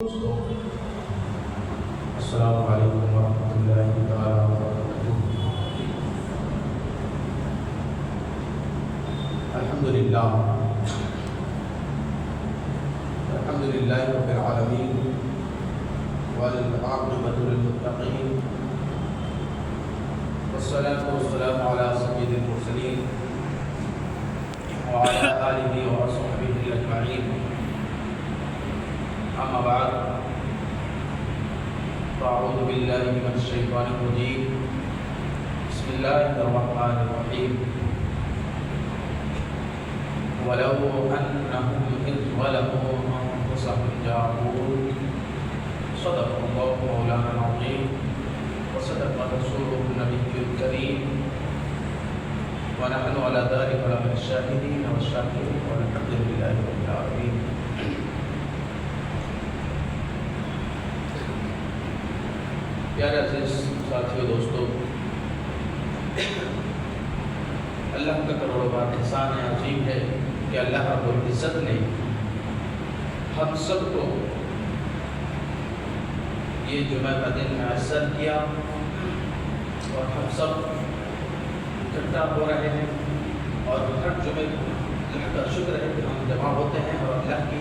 دوستو السلام علیکم ورحمۃ اللہ تعالیٰ وبرکاتہ۔ الحمدللہ رب العالمین والعاقبۃ للمتقین والصلاة والسلام علی سید المرسلین وعلی آلہ وصحبہ اجمعین، اما بعد فاعوذ باللہ من الشیطان الرجیم، بسم اللہ الرحمن الرحیم۔ وَلَوْ أَنَّهُمْ إِذْ ظَلَمُوا أَنفُسَهُمْ جَاءُوكَ صَدَقَ اللَّهُ مَوْلَانَا الْعَظِيمُ وَصَدَقَ رَسُولُهُ النَّبِيُّ الْكَرِيمُ وَنَحْنُ عَلَى ذَلِكَ لَمِنَ الشَّاهِدِينَ وَالشَّاكِرِينَ وَالْحَمْدُ لِلَّهِ رَبِّ الْعَالَمِينَ۔ پیارے عزیز ساتھیو، دوستو، اللہ کا کروڑوں بار احسان عظیم ہے کہ اللہ رب العزت نے ہم سب کو یہ جمعہ کا دن میسر کیا اور ہم سب اکٹھا ہو رہے ہیں، اور ہر جمعے کو اللہ کا شکر ہے کہ ہم جمع ہوتے ہیں اور اللہ کی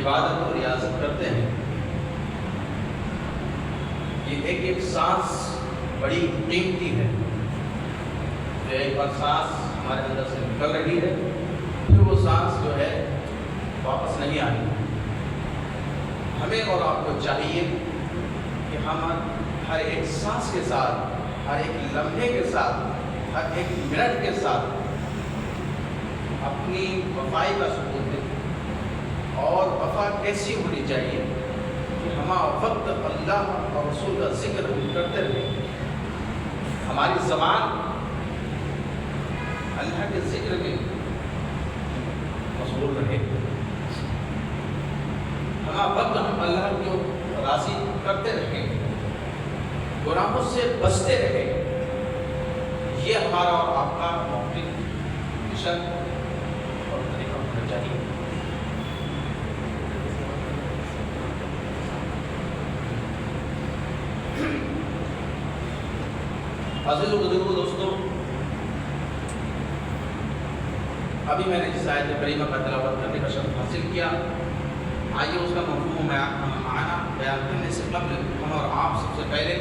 عبادت اور ریاضت کرتے ہیں۔ یہ ایک سانس بڑی قیمتی ہے، جو ایک بار سانس ہمارے اندر سے نکل رہی ہے پھر وہ سانس جو ہے واپس نہیں آئی۔ ہمیں اور آپ کو چاہیے کہ ہم ہر ایک سانس کے ساتھ، ہر ایک لمحے کے ساتھ، ہر ایک منٹ کے ساتھ اپنی وفائی کا ثبوت دیں۔ اور وفا کیسی ہونی چاہیے کہ ہم وقت اللہ اور رسول کا ذکر کرتے رہیں، ہماری زبان اللہ کے ذکر میں مشغول رہے، ہم وقت ہم اللہ کو راضی کرتے رہیں، گناہوں سے بچتے رہیں۔ یہ ہمارا اور آپ کا موقف، مشن اور طریقہ ہونا چاہیے۔ عزیز و بزرگو، دوستو، ابھی میں نے جس آیت کریمہ کا تلاوت کرنے کا شرف حاصل کیا، آئیے اس کا مفہوم معنی بیان کرنے سے قبل ہم اور آپ سب سے پہلے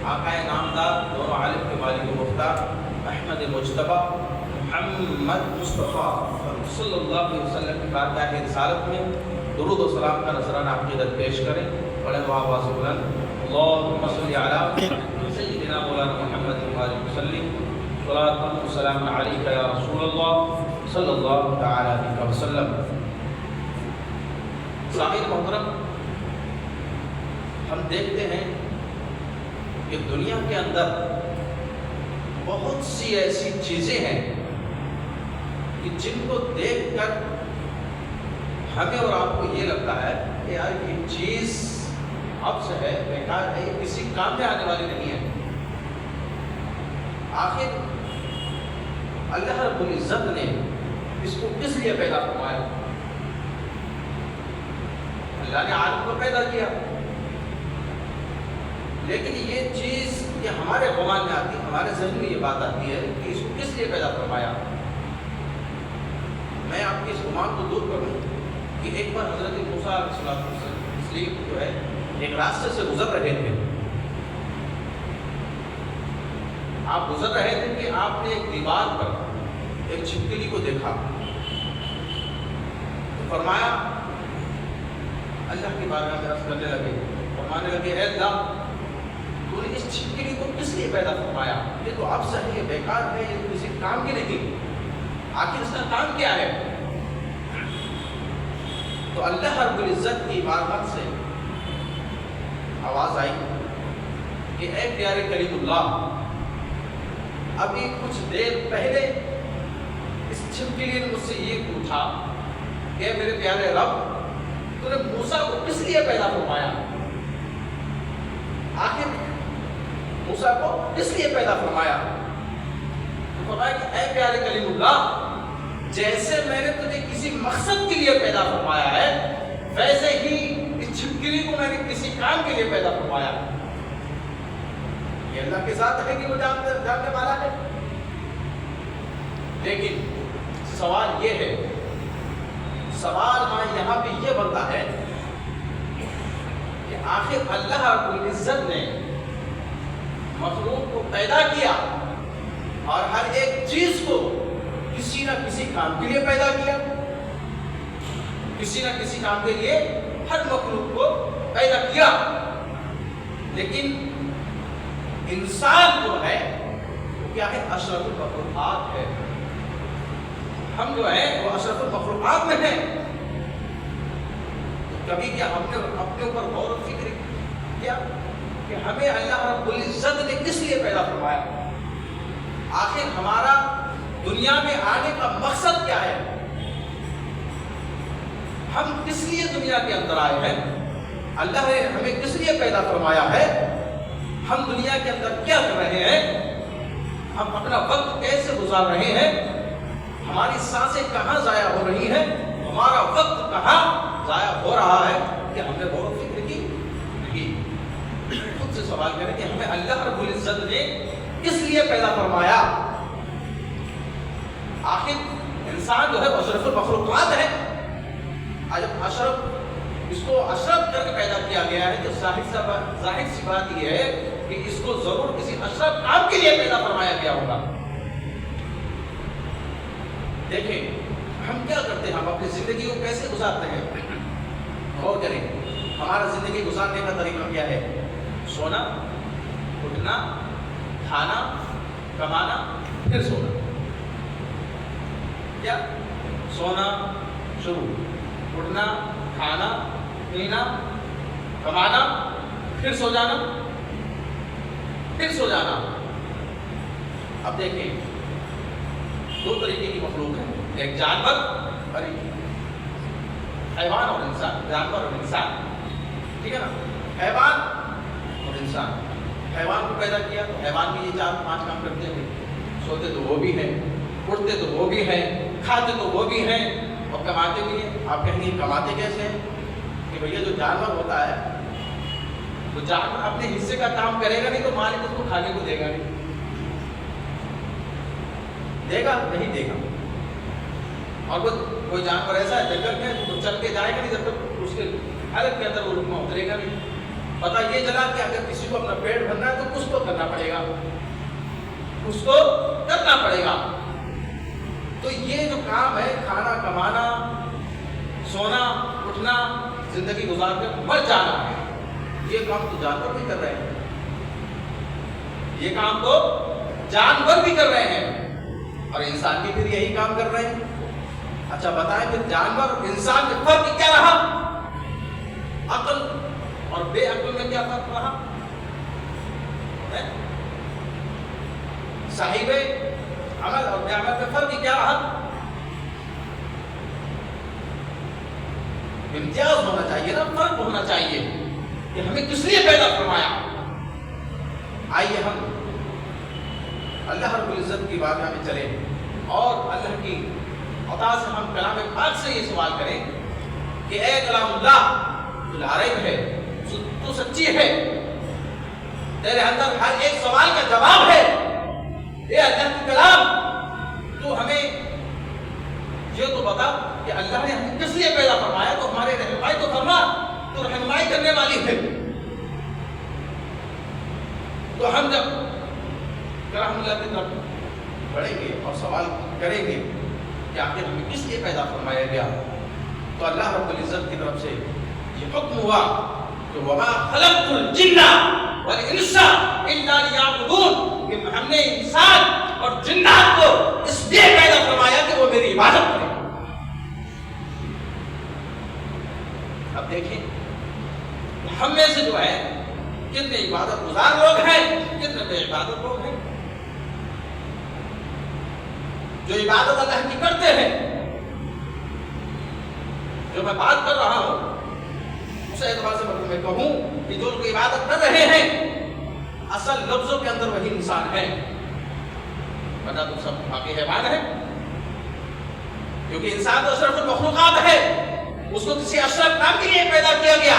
آقا نامدار دونوں عالم کے والد و مختار احمد مجتبیٰ محمد مصطفیٰ صلی اللہ علیہ وسلم کی بارگاہ رسالت میں درود و سلام کا نذرانہ عقیدت پیش کریں۔ بڑے آواز بلند اللہم صلی علی سیدنا مولانا محمد وآلہ وسلم، صلاۃ و سلام علیک یا رسول اللہ صلی اللہ تعالی علیہ وسلم۔ سامعین محترم، ہم دیکھتے ہیں کہ دنیا کے اندر بہت سی ایسی چیزیں ہیں کہ جن کو دیکھ کر ہمیں اور آپ کو یہ لگتا ہے کہ یار یہ چیز اب سے ہے، بیکار ہے، یہ کسی کام میں آنے والی نہیں ہے۔ آخر اللہ رب العزت نے اس کو کس لیے پیدا فرمایا؟ اللہ نے عالم کو پیدا کیا، لیکن یہ چیز یہ ہمارے گمان میں آتی ہے، ہمارے ذہن میں یہ بات آتی ہے کہ اس کو کس لیے پیدا فرمایا؟ میں آپ کے اس گمان کو دور کروں کہ ایک بار حضرت موسیٰ علیہ السلام جو ہے ایک راستے سے گزر رہے تھے۔ آپ گزر رہے تھے کہ آپ نے ایک دیوار پر ایک چھپکلی کو دیکھا، تو فرمایا، اللہ کی بارگاہ میں عرض کرنے لگے، فرمانے لگے، اے اللہ، تو نے اس چھپکلی کو کس لیے پیدا فرمایا؟ یہ تو اب سے ہے، یہ بیکار ہے، یہ تو کسی کام کی نہیں، آخر اس کا کام کیا ہے؟ تو اللہ رب العزت کی بارگاہ سے آواز آئی کہ اے پیارے کلیم اللہ، ابھی کچھ دیر پہلے اس چھپکلی نے مجھ سے یہ پوچھا کہ میرے پیارے رب، تو نے موسیٰ کو کس لیے پیدا فرمایا؟ آخر موسیٰ کو کس لیے پیدا فرمایا؟ تو فرمایا کہ اے پیارے کلیم اللہ، جیسے میں نے تجھے کسی مقصد کے لیے پیدا فرمایا ہے، ویسے ہی اس چھپکلی کے لیے پیدا فرمایا؟ یہ اللہ کے ذات ہے کہ وہ جاننے والا ہے. لیکن سوال یہ ہے، سوال یہاں پہ یہ بنتا ہے کہ آخر اللہ رب العزت نے مخلوق کو پیدا کیا اور ہر ایک چیز کو کسی نہ کسی کام کے لیے پیدا کیا. کسی نہ کسی کام کے لیے ہر مخلوق کو پیدا کیا. لیکن انسان جو ہے وہ کیا ہے؟ اشرف المخلوقات ہے. ہم جو ہے وہ اشرف المخلوقات میں ہیں. کبھی کیا ہم نے اپنے اوپر غور و فکر کیا کہ ہمیں اللہ رب العزت نے کس لیے پیدا فرمایا؟ آخر ہمارا دنیا میں آنے کا مقصد کیا ہے؟ ہم کس لیے دنیا کے اندر آئے ہیں؟ اللہ نے ہمیں کس لیے پیدا فرمایا ہے؟ ہم دنیا کے اندر کیا کر رہے ہیں؟ ہم اپنا وقت کیسے گزار رہے ہیں؟ ہماری سانسیں کہاں ضائع ہو رہی ہیں؟ ہمارا وقت کہاں ضائع ہو رہا ہے؟ کہ ہم نے غور و فکر کی نہیں. خود سے سوال کریں کہ ہمیں اللہ رب العزت نے کس لیے پیدا فرمایا؟ آخر انسان جو ہے وہ اشرف المخلوقات ہے. جب اشرف، اس کو اشرف کر کے پیدا کیا گیا ہے تو ظاہر سی بات یہ ہے کہ اس کو ضرور کسی اشرف کام کے لیے پیدا فرمایا گیا ہوگا. دیکھیں ہم کیا کرتے ہیں، ہم اپنی زندگی کو کیسے گزارتے ہیں؟ غور کریں ہمارا زندگی گزارنے کا طریقہ کیا ہے؟ سونا، اٹھنا، کھانا، کمانا، پھر سونا. کیا؟ سونا شروع، اٹھنا، کھانا، پینا، کمانا، پھر سو جانا، پھر سو جانا. اب دیکھیں دو طریقے کی مخلوق ہے، ایک جانور اور ایک حیوان اور انسان. جانور اور انسان، ٹھیک ہے نا؟ حیوان اور انسان. حیوان کو پیدا کیا تو حیوان بھی یہ 4-5 کام کرتے ہیں. سوتے تو وہ بھی ہیں، اٹھتے تو وہ بھی ہیں، کھاتے تو وہ بھی ہیں اور کماتے بھی ہیں. آپ کہیں گے کماتے کیسے ہیں؟ کہ بھیا جو جانور ہوتا ہے وہ جانور اپنے حصے کا کام کرے گا نہیں تو مالک اس کو کھانے کو دے گا نہیں. دے گا نہیں دے گا. اور وہ کوئی جانور ایسا ہے جنگل میں وہ چل کے جائے گا نہیں جب تک اس کے حلق کے اندر وہ رکما اترے گا نہیں. پتہ یہ چلا کہ اگر کسی کو اپنا پیٹ بھرنا ہے تو اس کو کرنا پڑے گا، اس کو کرنا پڑے گا. تو یہ جو کام ہے کھانا، کمانا، سونا، اٹھنا، زندگی گزار کے مر جانا ہے، یہ کام تو جانور بھی کر رہے ہیں. یہ کام تو جانور بھی کر رہے ہیں اور انسان بھی پھر یہی کام کر رہے ہیں. اچھا بتائیں پھر جانور اور انسان میں فرق کیا رہا؟ عقل اور بے عقل میں کیا فرق رہا؟ صاحب عمل اور بے عمل میں فرق کیا رہا؟ امتیاز ہونا چاہیے نا، فرق ہونا چاہیے کہ ہمیں کس لیے پیدا فرمایا. آئیے ہم اللہ رب العزت کی بارگاہ میں چلیں اور اللہ کی عطا سے ہم کلام پاک سے یہ سوال کریں کہ اے کلام اللہ تو لا ریب ہے، تو سچی ہے، تیرے اندر ہر ایک سوال کا جواب ہے. اے اللہ کی کلام تو ہمیں یہ تو بتا کہ اللہ نے ہمیں کس لیے پیدا فرمایا، تو ہمارے رہنمائی تو فرما، تو رہنمائی کرنے والی ہے. تو ہم جب کلام اللہ کی طرف بڑھیں گے اور سوال کریں گے کہ آخر ہمیں کس لیے پیدا فرمایا گیا، تو اللہ رب العزت کی طرف سے یہ حکم ہوا کہ وما خلقت الجن والانس الا لیعبدون، کہ ہم نے انسان اور جنات کو اس لیے پیدا فرمایا کہ وہ میری عبادت کریں. اب دیکھیں ہم میں سے جو ہے کتنے عبادت گزار لوگ ہیں، کتنے بے عبادت لوگ ہیں. جو عبادت اللہ کی کرتے ہیں، جو میں بات کر رہا ہوں اس اعتبار سے میں کہوں کہ جو لوگ عبادت کر رہے ہیں اصل لفظوں کے اندر وہی انسان ہے، ورنہ تو سب باقی حیوان ہے. کیونکہ انسان تو اشرف المخلوقات ہے، اس کو کسی اشرف کام کے لیے پیدا کیا گیا،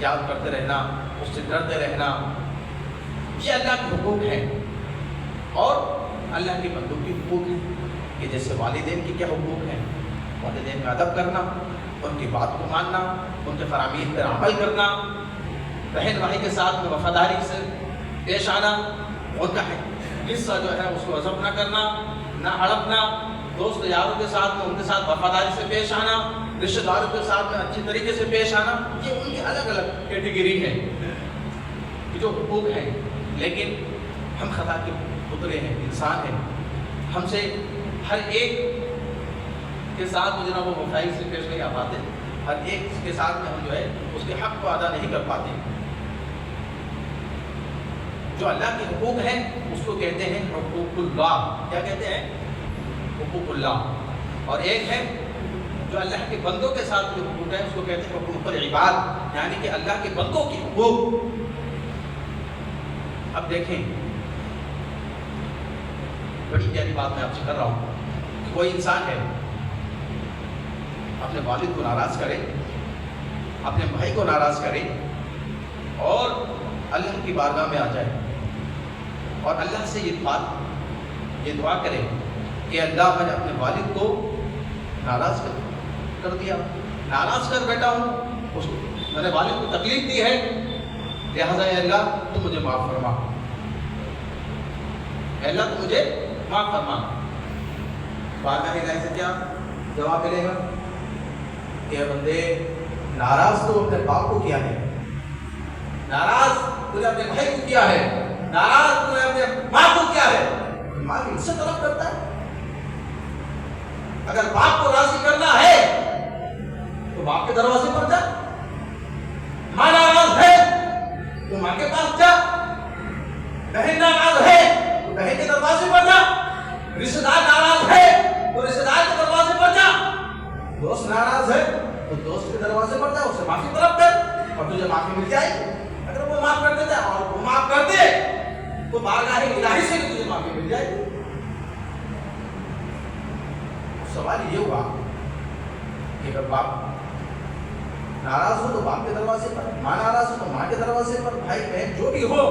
یاد کرتے رہنا، اس سے ڈرتے رہنا، یہ اللہ کے حقوق ہیں۔ اور اللہ کے بندوں کی حقوق ہیں کہ جیسے والدین کی کیا حقوق ہیں، والدین کا ادب کرنا، ان کی بات کو ماننا، ان کے فرامین پر عمل کرنا، بہن بھائی کے ساتھ میں وفاداری سے پیش آنا، ان کا حصہ جو ہے اس کو عزم نہ کرنا، نہ ہڑپنا، دوست یاروں کے ساتھ میں ان کے ساتھ وفاداری سے پیش آنا، رشتہ داروں کے ساتھ میں اچھی طریقے سے پیش آنا، یہ ان کی الگ الگ کیٹیگری ہے جو حقوق ہیں۔ لیکن ہم خطا کے پتلے ہیں، انسان ہیں، ہم سے ہر ایک کے ساتھ جو ہے وہ وفائی سے پیش نہیں آ پاتے، ہر ایک کے ساتھ میں ہم جو ہے اس کے حق کو ادا نہیں کر پاتے۔ جو اللہ کے حقوق ہیں اس کو کہتے ہیں حقوق اللہ۔ کیا کہتے ہیں؟ حقوق اللہ۔ اور ایک ہے جو اللہ کے بندوں کے ساتھ جو حقوق ہے اس کو کہتے ہیں حقوق العباد، یعنی کہ اللہ کے بندوں کے حقوق۔ اب دیکھیں، بڑی پیاری بات میں آپ سے کر رہا ہوں کہ کوئی انسان ہے اپنے والد کو ناراض کرے، اپنے بھائی کو ناراض کرے اور اللہ کی بارگاہ میں آ جائے اور اللہ سے یہ دعا کرے کہ اللہ میں نے اپنے والد کو ناراض کر دیا، ناراض کر بیٹھا ہوں، اس کو میں نے والد کو تکلیف دی ہے، لہٰذا اے اللہ تو مجھے معاف فرما، اے اللہ تو مجھے معاف فرما۔ بارگاہ الہی سے کیا جواب ملے گا کہ بندے ناراض تو اپنے باپ کو کیا ہے، ناراض تو نے اپنے بھائی کو کیا ہے، ناراض تو نے اپنے ماں کو کیا ہے، ماں کی عزت طلب کرتا ہے۔ اگر باپ کو راضی کرنا ہے تو باپ کے دروازے پر جا، ماں ناراض ہے تو ماں کے پاس جا، بہن ناراض ہے تو بہن کے دروازے پر جا، رشتہ دار ناراض ہے تو رشتہ دار کے دروازے پر جا، دوست ناراض ہے تو دوست کے دروازے پر جا، اس سے معافی طلب کر اور تجھے معافی مل جائے گی۔ اگر وہ معاف کر دیتا ہے اور وہ معاف کر دے تو بارگاہ الہی سے بھی تجھے معافی مل جائے گی۔ سوال یہ ہوا کہ اگر باپ ناراض ہو تو باپ کے دروازے پر، ماں ناراض ہو تو ماں کے دروازے پر، بھائی بہن جو بھی ہو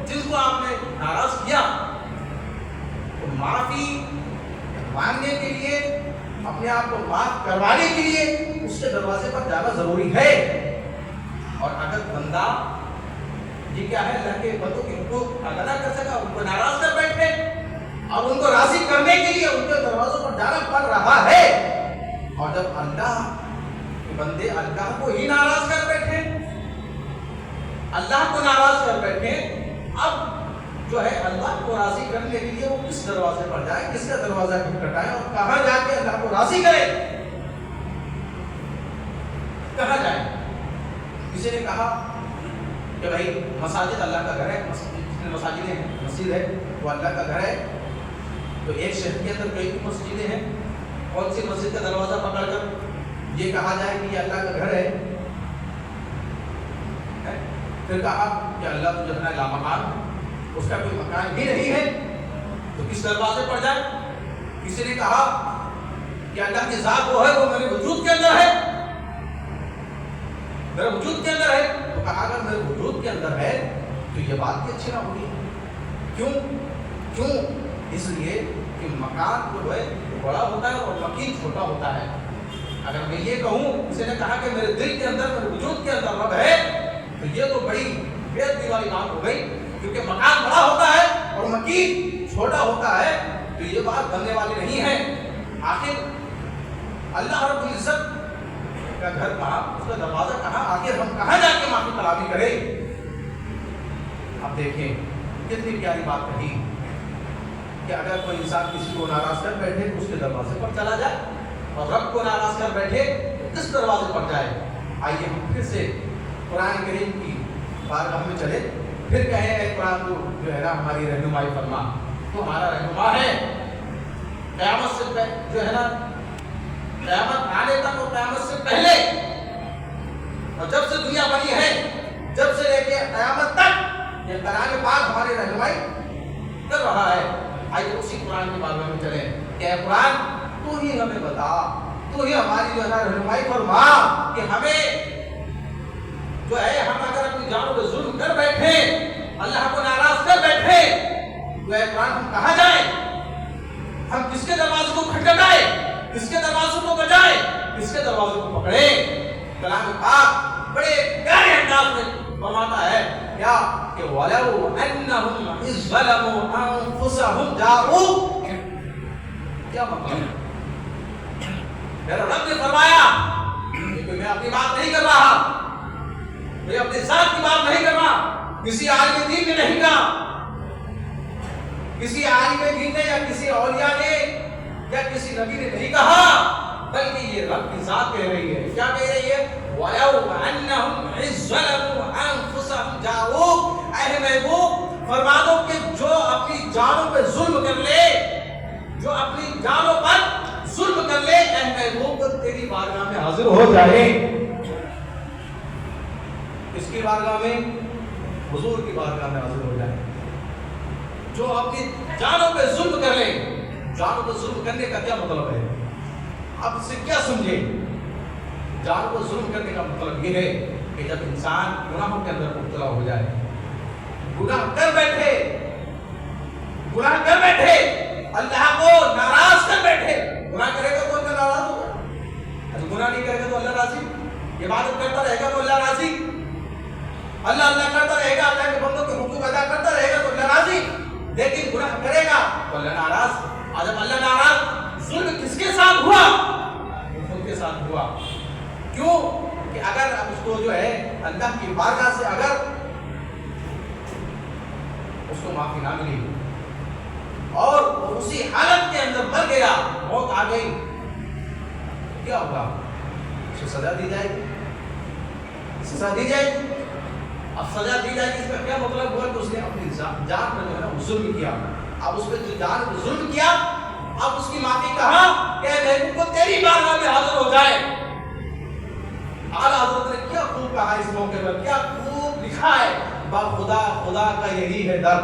جس کو آپ نے ناراض کیا تو معافی مانگنے کے لیے، اپنے آپ کو معاف کروانے کے لیے اس کے دروازے پر جانا ضروری ہے۔ اور اگر بندہ یہ کیا ہے اللہ کے بندوں کے حقوق ادا نہ کر سکا، ان کو ناراض کر بیٹھے اور ان کو راضی کرنے کے لیے ان کے دروازوں پر جانا پڑ رہا ہے، اور جب اللہ کے بندے اللہ کو ہی ناراض کر بیٹھے، اللہ کو ناراض کر بیٹھے، اب جو ہے اللہ کو راضی کرنے کے لیے وہ کس دروازے پر جائے، کس کا دروازہ کھٹکھٹائے اور کہاں جا کے اللہ کو راضی کرے، کہاں جائے؟ کسی نے کہا کہ بھائی مساجد اللہ کا گھر ہے، جتنے مساجدیں ہیں، مسجد ہے وہ اللہ کا گھر ہے، تو ایک شہر کے اندر کئی مسجدیں ہیں، کون سی مسجد کا دروازہ پکڑ کر یہ کہا جائے کہ یہ اللہ کا گھر ہے؟ پھر کہا کہ اللہ تو جتنا لامکان، اس کا کوئی مکان ہی نہیں ہے، تو کس دروازے پر جائے؟ کسی نے کہا کہ اللہ کی ذات وہ ہے، وہ میرے وجود کے اندر ہے، میرے وجود کے اندر ہے، تو کہا اگر میرے وجود کے اندر ہے تو یہ بات بھی اچھی نہ ہوگی۔ کیوں؟ اس لیے کہ مکان جو ہے بڑا ہوتا ہے اور مکین چھوٹا ہوتا ہے۔ اگر میں یہ کہوں، کسی نے کہا کہ میرے دل کے اندر، میرے وجود کے اندر رب ہے، تو یہ تو بڑی بے ادبی والی بات ہو گئی، کیونکہ مکان بڑا ہوتا ہے اور مکین چھوٹا ہوتا ہے، تو یہ بات بننے والی نہیں ہے۔ آخر اللہ رب العزت کا گھر کہاں، اس کا دروازہ کہاں، آخر ہم کہاں جا کے معافی طلبی کریں؟ اب دیکھیں کتنی پیاری بات کہی کہ اگر کوئی انسان کسی کو ناراض کر بیٹھے تو اس کے دروازے پر چلا جائے، اور رب کو ناراض کر بیٹھے تو کس دروازے پر جائے؟ آئیے ہم پھر سے قرآن کریم کی بارگاہ میں چلے، پھر کہیں اے قرآن تو جو ہے نا ہماری رہنمائی فرما، تو ہمارا رہنما ہے قیامت سے جو ہے نا، قیامت آنے تک اور قیامت سے پہلے، اور جب سے دنیا بنی ہے، جب سے لے کے قیامت تک یہ قرآن پاک ہماری رہنمائی کر رہا ہے۔ آئیے اسی قرآن کے بارے میں چلیں کہ اے قرآن تو ہی ہمیں بتا، تو ہی ہماری جو ہے رہنمائی فرما کہ ہمیں جو ہے ہم عنہ کا بڑے پیارے انداز میں فرماتا ہے کیا کہ وَلَوْ أَنَّهُمْ إِذْ ظَلَمُوا أَنفُسَهُمْ جَاءُوا، کیا مطلب؟ میرا رب نے فرمایا کہ میں اپنی بات نہیں کر رہا، میں اپنی ذات کی بات نہیں کر رہا، کسی عالم دین نے نہیں کہا، کسی عالم دین نے یا کسی اولیاء نے یا کسی نبی نے نہیں کہا، بلکہ یہ رب کی ذات کہہ رہی ہے. کیا کہہ رہی ہے؟ وَلَوْ أَنَّهُمْ إِذْ ظَلَمُوا أَنفُسَهُمْ جَاءُوكَ، اے محبوب فرما دو کہ جو اپنی جانوں پہ ظلم کر لے، جو اپنی جانوں پر ظلم کر لے، اے محبوب تیری بارگاہ میں حاضر ہو جائے. کس کی بارگاہ میں؟ حضور کی بارگاہ میں حاضر ہو جائے. جو اپنی جانوں پہ ظلم کر لے. جانوں پہ ظلم کرنے کا کیا مطلب ہے؟ آپ اس سے کیا سمجھیں؟ جانوں پہ ظلم کرنے کا مطلب یہ ہے کہ جب انسان گناہوں کے اندر مبتلا ہو جائے، گناہ کر بیٹھے، اللہ کو ناراض کر بیٹھے. گناہ کرے گا تو اللہ ناراض ہوگا، گناہ نہیں کرے گا تو اللہ راضی. عبادت کرتا رہے گا تو اللہ راضی، اللہ کرتا رہے گا، اللہ کے بندوں کے حقوق ادا کرتا رہے گا تو اللہ راضی. لیکن گناہ کرے گا تو اللہ ناراض. اور جب اللہ ناراض، ظلم کس کے ساتھ ہوا؟ خود کے ساتھ ہوا. کیوں کہ اگر اس کو جو ہے اللہ کی بارگاہ سے اگر اس کو معافی نہ ملی اور اسی حالت کے اندر مر گیا، موت آ گئی، کیا ہوگا؟ اس کو سزا دی جائے گی. سزا دی جائے گی. اب سزا دی جائے گی اس کا کیا مطلب ہوا کہ اس نے اپنی جان پر جو ہے ظلم کیا. اب اس پہ جو جان پر ظلم کیا، اب اس کی معافی کہا کہ محبوب کو تیری بارگاہ میں حاضر ہو جائے. اعلیٰ حضرت نے کیا خوب کہا اس موقع پر، کیا خوب لکھا ہے، با خدا خدا کا یہی ہے در.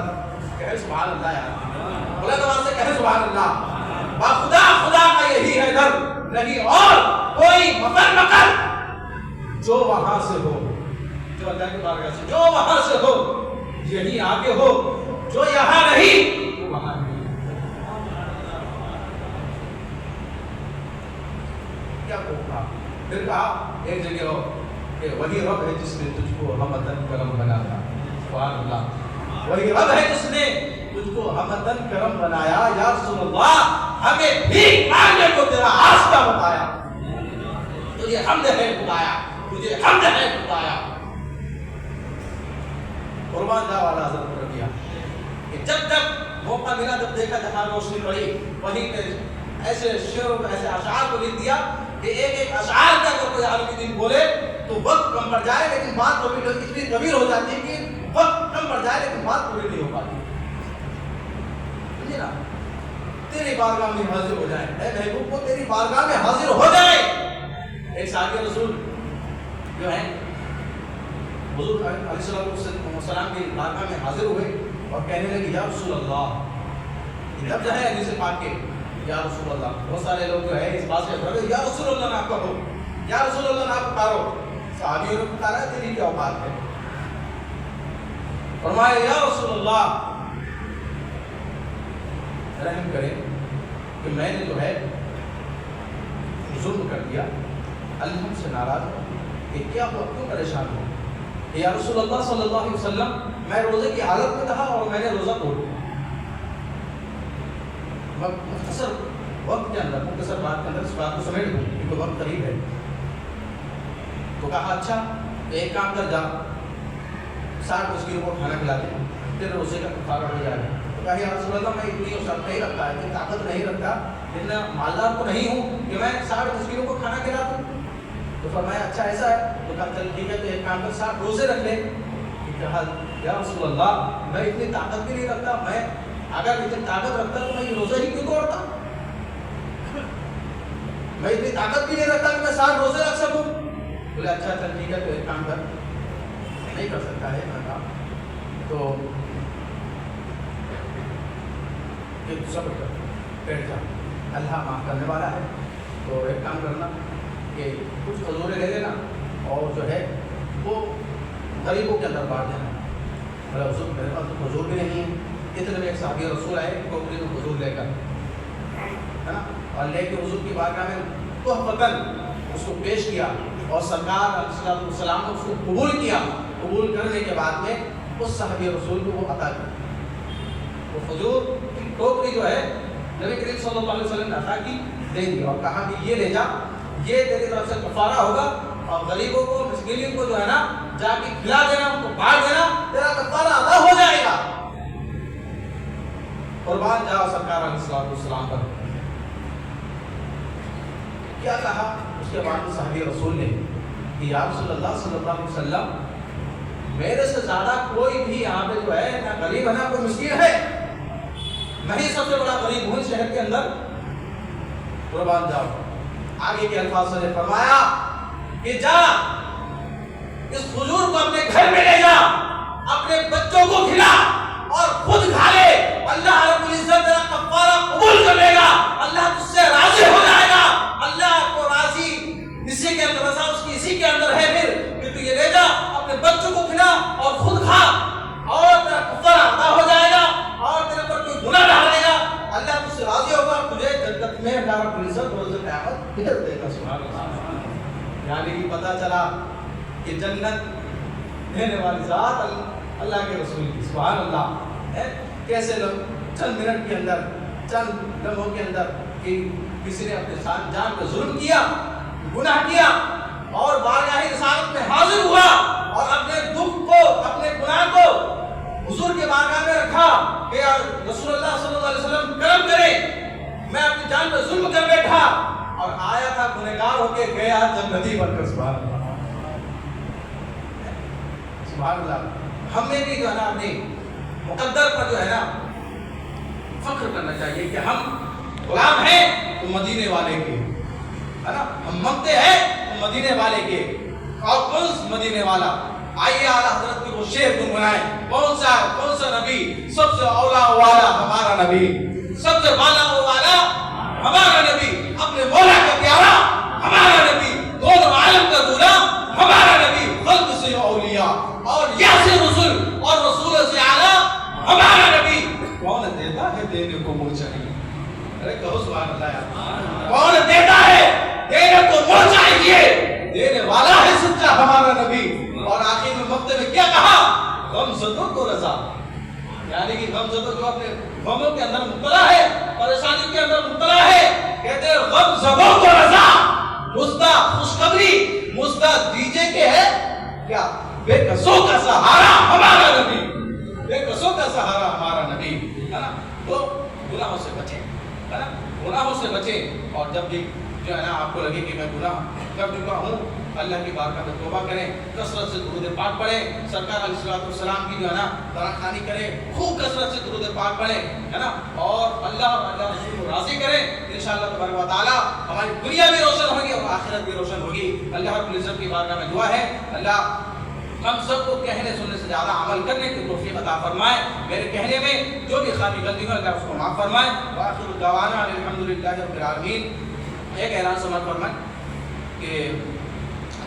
کہے سبحان اللہ یار، بلند آواز سے کہے سبحان اللہ. با خدا خدا کا یہی ہے در، نہیں اور کوئی مفر مکر جو وہاں سے ہو، جو اللہ کی بارگاہ سے جو وہاں سے ہو، یہی آگے ہو، جو یہاں نہیں وہ وہاں نہیں. کیا کہا؟ پھر کہا ایک جگہ ہو کہ وہی رب ہے جس نے تجھ کو ہمدن کرم بنایا. سبحان اللہ. وہی رب ہے جس نے تجھ کو ہمدن کرم بنایا. یا رسول اللہ ہمیں بھی مانگنے کو تیرا راستہ بتایا. تجھے حمد ہے بتایا، تجھے حمد ہے بتایا. قربان جاؤ اعلیٰ حضرت نے کیا کہ جب موقع ملا، جب دیکھا جہاں روشنی پڑی، وہیں پہ ایسے شعر ایسے اشعار کو لکھ دیا کہ ایک اشعار کا اگر کوئی عالم دین بولے تو وقت کم پڑ جائے، لیکن بات اتنی طویل ہو جاتی ہے کہ وقت کم پڑ جائے لیکن بات پوری نہیں ہو پاتی. سمجھے نا؟ تیری بارگاہ میں حاضر ہو جائے، اے محبوب کو تیری بارگاہ میں حاضر ہو جائے. ایک صحابی رسول جو ہیں حضور علیہ السلام کی بارگاہ میں حاضر ہوئے اور کہنے لگے یا رسول اللہ. لفظ ہے حدیث پاک کے یا رسول اللہ. بہت سارے لوگ جو ہے اس بات سے ڈرتے یا رسول اللہ نہ کہو، یا رسول اللہ نہ پکارو. صحابیوں نے پکارا تیری کیا اوقات ہے؟ فرمایا یا رسول اللہ رحم کریں کہ میں نے جو ہے ظلم کر دیا، اللہ ہم سے ناراض ہو، کہ کیا ہوا، کیوں پریشان ہو؟ یا رسول اللہ صلی اللہ علیہ وسلم میں روزے کی حالت میں تھا اور میں نے روزہ توڑ دیا. مختصر وقت کے اندر، مختصر بات کے اندر اس بات کو سمیٹ دوں کیونکہ وقت قریب ہے. تو کہا اچھا ایک کام کر جا، 60 مسکینوں کو کھانا کھلا دے، پھر روزے کا کفارہ ہو جائے گا. تو کہا یا رسول اللہ میں اتنی وسعت نہیں رکھتا، اتنی طاقت نہیں رکھتا، اتنا مالدار تو نہیں ہوں کہ میں 60 مسکینوں کو کھانا کھلا دوں. تو فرمایا اچھا ایسا ہے. تو کہا چل ٹھیک ہے تو ایک کام کر 60 روزے رکھ لے. کہا یا رسول اللہ میں اتنی طاقت بھی نہیں رکھتا، میں اگر اتنی طاقت رکھتا تو میں یہ روزہ ہی کیوں توڑتا؟ میں اتنی طاقت بھی نہیں رکھتا کہ میں 60 روزے رکھ سکوں. بولے اچھا چل ٹھیک ہے تو ایک کام کر، نہیں کر سکتا ہے میں کہا تو صبر کر، بیٹھ جا، اللہ معاف کرنے والا ہے. تو ایک کام کرنا کہ کچھ کھجوریں لے لینا اور جو ہے وہ غریبوں کے اندر بانٹ دینا. بولے حضور میرے پاس تو کھجور بھی نہیں ہے. اتنے میں ایک صحابی رسول آئے ٹوکری میں کھجور لے کر، ہے نا، اور لے کے حضور کی بارگاہ میں تحفتاً اس کو پیش کیا اور سرکار علیہ السلام نے اس کو قبول کیا. قبول کرنے کے بعد میں اس صحابی رسول کو وہ عطا کی. وہ کھجور کی ٹوکری جو ہے نبی کریم صلی اللہ علیہ وسلم نے عطا کی, دے دی اور کہا کہ یہ لے جا, یہ تیری طرف سے کفارہ ہوگا اور غریبوں کو مسکینوں کو جو ہے نا جا کے کھلا دینا, ان کو بانٹ دینا, تیرا کفارہ ادا ہو جائے گا. قربان جاؤ سرکار علیہ السلام پر. کیا کہا اس کے بعد صحابی رسول نے کہ یا رسول اللہ صلی اللہ علیہ وسلم, میرے سے زیادہ کوئی بھی یہاں پہ جو ہے نہ غریب ہے نہ کوئی مسکین ہے, میں ہی سب سے بڑا غریب ہوں شہر کے اندر. قربان جاؤ. آگے کے الفاظ سے فرمایا کہ جا اس کھجور کو اپنے گھر میں لے جا, اپنے بچوں کو کھلا اور خود کھا لے, اللہ رب العزت تیرا کفارہ قبول کر لے گا, اللہ تجھ سے راضی ہو جائے گا. اللہ کو راضی اسی کے اندر, رضا اس کی اسی کے اندر ہے. پھر کہ تو یہ لے جا, اپنے بچوں کو کھلا اور خود کھا, اور تیرا کفارہ ادا ہو جائے گا اور تیرے پر کوئی گناہ نہ رہے گا. اللہ تجھ سے راضی ہوگا, تجھے جنت میں اللہ رب العزت روز قیامت ادھر دے گا. سبحان اللہ. یعنی کہ پتہ چلا کہ جنت دینے والی ذات اللہ کے رسول کی. سبحان اللہ. کیسے لوگ چند منٹ کے اندر, چند لمحوں کے اندر کہ کسی نے اپنے جان پہ ظلم کیا, گناہ کیا اور بارگاہ رسالت میں حاضر ہوا اور اپنے دکھ کو, اپنے گناہ کو حضور کے بارگاہ میں رکھا کہ رسول اللہ صلی اللہ علیہ وسلم کرم کرے, میں اپنی جان پہ ظلم کر بیٹھا اور آیا تھا گنہگار ہو کے گیا جنتی بن کر. سبحان اللہ. سبحان اللہ. ہمیں بھی جو ہے نا اپنی مقدر پر جو ہے نا فخر کرنا چاہیے کہ ہم غلام ہیں تو مدینے والے کے, ہے نا, ہم منگتے ہیں تو مدینے والے کے. اور کون مدینے والا؟ آئیے اعلیٰ حضرت کی وہ شعر گنگنائیں. کون سا نبی سب سے اولا والا؟ ہمارا نبی. سب سے والا والا ہمارا نبی. اپنے مولا کا پیارا ہمارا نبی. دونوں عالم کا دولا ہمارا نبی. خلق سے اولیاء اور یا سے رسول اور رسول سے اعلیٰ ہمارا نبی. کون دیتا ہے دینے کو منہ چاہیے؟ ارے کہو سبحان اللہ یار. کون دیتا ہے دینے کو منہ چاہیے؟ دینے والا ہے سچا ہمارا نبی. اور آخر میں وقت میں کیا کہا؟ غم زدوں کو رضا. یعنی کہ غم زدوں جو اپنے غموں کے اندر مبتلا ہے, پریشانی کے اندر مبتلا ہے, کہتے ہیں غم زدوں کو رضا. مزدہ خوشخبری, مزدہ دیجے کے ہے کیا؟ بے کسوں کا سہارا ہمارا نبی. بے کسوں کا سہارا ہمارا نبی, ہے نا. تو گناہوں سے بچیں, ہے نا, گناہوں سے بچیں. اور جب بھی جو ہے نا آپ کو لگے کہ میں گناہ کر چکا ہوں, اللہ کی بارگاہ میں توبہ کریں, کثرت سے درود پاک پڑھیں, سرکار علیہ السلام کی جو ہے نا طرح خانی کریں, خوب کثرت سے درود پاک پڑھیں, ہے نا, اور اللہ رسول کو راضی کریں. انشاءاللہ تبارک و تعالی ہماری دنیا بھی روشن ہوگی اور آخرت بھی روشن ہوگی. اللہ رب العزت کی بارگاہ میں دعا ہے اللہ ہم سب کو کہنے سننے سے زیادہ عمل کرنے کی توفیق عطا فرمائے. میرے کہنے میں جو بھی خامی غلطی ہو اللہ اس کو معاف فرمائے. وآخر دعوانا الحمدللہ رب العالمین. ایک اعلان سمجھ فرمائے کہ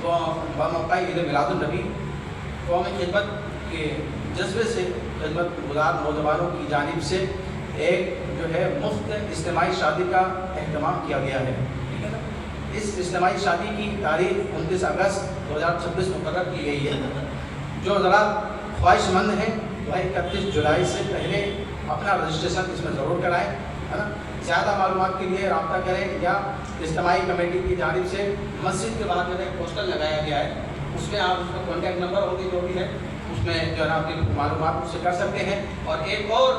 بموقع عید میلاد النبی قومی خدمت کے جذبے سے خدمت گزار نوجوانوں کی جانب سے ایک جو ہے مفت اجتماعی شادی کا اہتمام کیا گیا ہے. ٹھیک ہے نا. اس اجتماعی شادی کی تاریخ 29 اگست 2026 مقرر کی گئی ہے. جو حضرات خواہش مند ہیں وہ 31 جولائی سے پہلے اپنا رجسٹریشن اس میں ضرور کرائیں, ہے نا. زیادہ معلومات کے لیے رابطہ کریں یا اجتماعی کمیٹی کی جانب سے مسجد کے باہر جو ہے پوسٹر لگایا گیا ہے, اس میں آپ اس کا کانٹیکٹ نمبر ہوگی جو بھی ہے اس میں جو ہے نا اپنی معلومات اس سے کر سکتے ہیں. اور ایک اور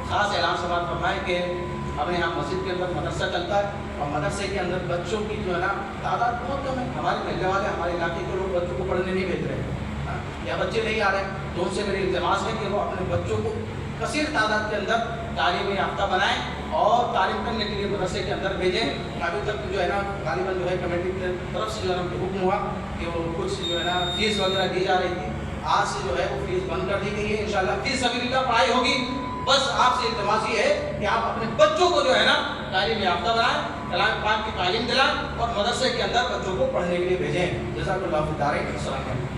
خاص اعلان سماعت فرمائیں کہ ہمیں یہاں مسجد کے اندر مدرسہ چلتا ہے اور مدرسے کے اندر بچوں کی جو ہے نا تعداد بہت کم ہے. ہمارے محلے والے ہمارے علاقے کے لوگ بچوں کو پڑھنے نہیں بھیج رہے ہیں یا بچے نہیں آ رہے ہیں. تو ان سے میری التماس ہے کہ وہ اپنے بچوں کو کثیر تعداد کے اندر تعلیم یافتہ بنائیں اور تعلیم کرنے کے لیے مدرسے کے اندر بھیجیں. ابھی تک جو ہے نا غالباً جو ہے کمیٹی کی طرف سے جو ہے نا حکم ہوا کہ وہ کچھ جو ہے نا فیس وغیرہ دی جا رہی تھی, آج سے جو ہے وہ فیس بند کر دی گئی ہے. انشاءاللہ فی سبیل اللہ پڑھائی ہوگی. بس آپ سے التماس یہ ہے کہ آپ اپنے بچوں کو جو ہے نا تعلیم یافتہ بنائیں, کلام پاک کی تعلیم دلائیں اور مدرسے کے اندر بچوں کو پڑھنے کے لیے بھیجیں. جزاک اللہ خیر. السلام علیکم.